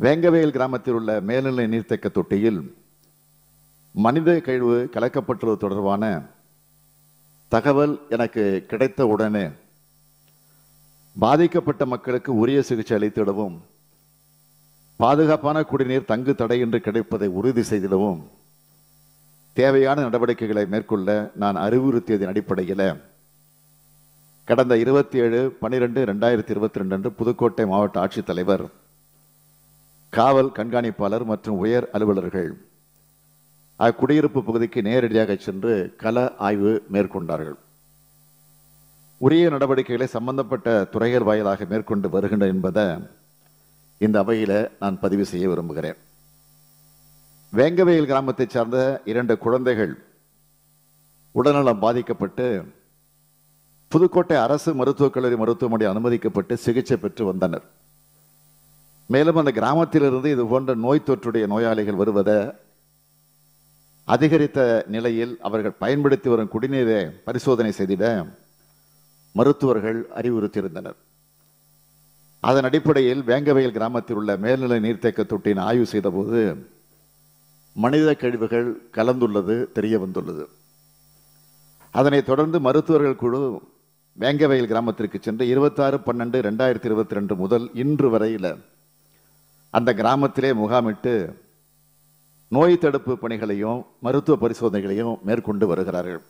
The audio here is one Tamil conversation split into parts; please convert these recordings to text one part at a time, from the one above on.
வேங்கவேல் கிராமத்தில் உள்ள மேல்நிலை நீர்த்தேக்க தொட்டியில் மனித கழிவு கலக்கப்பட்டுள்ளது தொடர்பான தகவல் எனக்கு கிடைத்த உடனே பாதிக்கப்பட்ட மக்களுக்கு உரிய சிகிச்சை அளித்திடவும், பாதுகாப்பான குடிநீர் தங்கு தடையின்றி கிடைப்பதை உறுதி செய்திடவும் தேவையான நடவடிக்கைகளை மேற்கொள்ள நான் அறிவுறுத்தியதன் அடிப்படையில் கடந்த 27/12/2022 அன்று புதுக்கோட்டை மாவட்ட ஆட்சித்தலைவர், காவல் கண்காணிப்பாளர் மற்றும் உயர் அலுவலர்கள் அக்குடியிருப்பு பகுதிக்கு நேரடியாக சென்று கள ஆய்வு மேற்கொண்டார்கள். உரிய நடவடிக்கைகளை சம்பந்தப்பட்ட துறைகள் வாயிலாக மேற்கொண்டு வருகின்றன என்பதை இந்த அவையில் நான் பதிவு செய்ய விரும்புகிறேன். வேங்கவேல் கிராமத்தைச் சார்ந்த 2 குழந்தைகள் உடல்நலம் பாதிக்கப்பட்டு புதுக்கோட்டை அரசு மருத்துவக் கல்லூரி மருத்துவமனையில் அனுமதிக்கப்பட்டு சிகிச்சை பெற்று வந்தனர். மேலும் அந்த கிராமத்திலிருந்து இது போன்ற நோய் தொற்றுடைய நோயாளிகள் வருவதை அதிகரித்த நிலையில் அவர்கள் பயன்படுத்தி வரும் குடிநீரை பரிசோதனை செய்திட மருத்துவர்கள் அறிவுறுத்தியிருந்தனர். அதன் அடிப்படையில் வேங்கவேல் கிராமத்தில் உள்ள மேல்நிலை நீர்த்தேக்க தொட்டியின் ஆய்வு செய்தபோது மனித கழிவுகள் கலந்துள்ளது தெரிய வந்துள்ளது. அதனைத் தொடர்ந்து மருத்துவர்கள் குழு வேங்கவேல் கிராமத்திற்கு சென்று 26/12/2022 முதல் இன்று வரையில் அந்த கிராமத்திலே முகாமிட்டு நோய் தடுப்பு பணிகளையும் மருத்துவ பரிசோதனைகளையும் மேற்கொண்டு வருகிறார்கள்.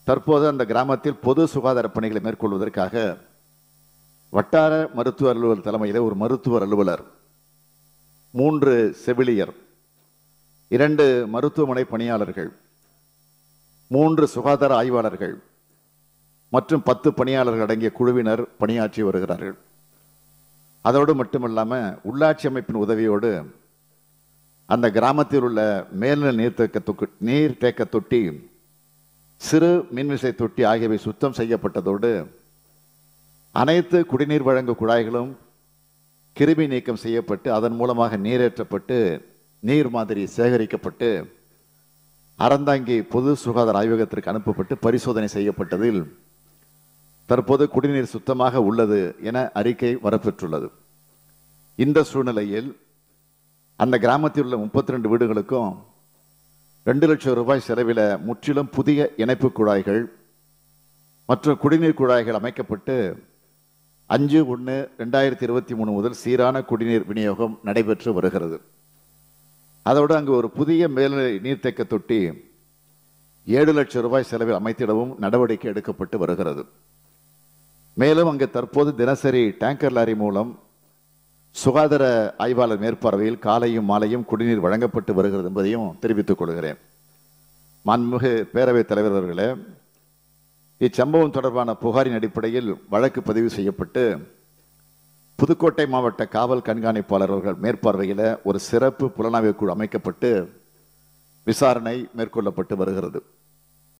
தற்போது அந்த கிராமத்தில் பொது சுகாதார பணிகளை மேற்கொள்வதற்காக வட்டார மருத்துவ அலுவலர் தலைமையில் ஒரு மருத்துவர் அலுவலர், 3 செவிலியர், 2 மருத்துவமனை பணியாளர்கள், 3 சுகாதார ஆய்வாளர்கள் மற்றும் 10 பணியாளர்கள் அடங்கிய குழுவினர் பணியாற்றி வருகிறார்கள். அதோடு மட்டுமல்லாமல் உள்ளாட்சி அமைப்பின் உதவியோடு அந்த கிராமத்தில் உள்ள மேல்நிலை நீர்த்தேக்க தொட்டி, சிறு மின்விசை தொட்டி ஆகியவை சுத்தம் செய்யப்பட்டதோடு அனைத்து குடிநீர் வழங்கும் குழாய்களும் கிருமி நீக்கம் செய்யப்பட்டு அதன் மூலமாக நீரேற்றப்பட்டு நீர் மாதிரி சேகரிக்கப்பட்டு அறந்தாங்கி பொது சுகாதார ஆய்வகத்திற்கு அனுப்பப்பட்டு பரிசோதனை செய்யப்பட்டதில் தற்போது குடிநீர் சுத்தமாக உள்ளது என அறிக்கை வரப்பெற்றுள்ளது. இந்த சூழ்நிலையில் அந்த கிராமத்தில் உள்ள 32 வீடுகளுக்கும் 2 லட்சம் ரூபாய் செலவில் முற்றிலும் புதிய இணைப்பு குழாய்கள் மற்றும் குடிநீர் குழாய்கள் அமைக்கப்பட்டு 5/1/2023 முதல் சீரான குடிநீர் விநியோகம் நடைபெற்று வருகிறது. அதோடு அங்கு ஒரு புதிய மேல்நிலை நீர்த்தேக்க தொட்டி 7 லட்சம் ரூபாய் செலவில் அமைத்திடவும் நடவடிக்கை எடுக்கப்பட்டு வருகிறது. மேலும் அங்கு தற்போது தினசரி டேங்கர் லாரி மூலம் சுகாதார ஆய்வாளர் மேற்பார்வையில் காலையும் மாலையும் குடிநீர் வழங்கப்பட்டு வருகிறது என்பதையும் தெரிவித்துக் கொள்கிறேன். மாண்புமிகு பேரவைத் தலைவர் அவர்களே, இச்சம்பவம் தொடர்பான புகாரின் அடிப்படையில் வழக்கு பதிவு செய்யப்பட்டு புதுக்கோட்டை மாவட்ட காவல் கண்காணிப்பாளர் அவர்கள் மேற்பார்வையில் ஒரு சிறப்பு புலனாய்வு குழு அமைக்கப்பட்டு விசாரணை மேற்கொள்ளப்பட்டு வருகிறது.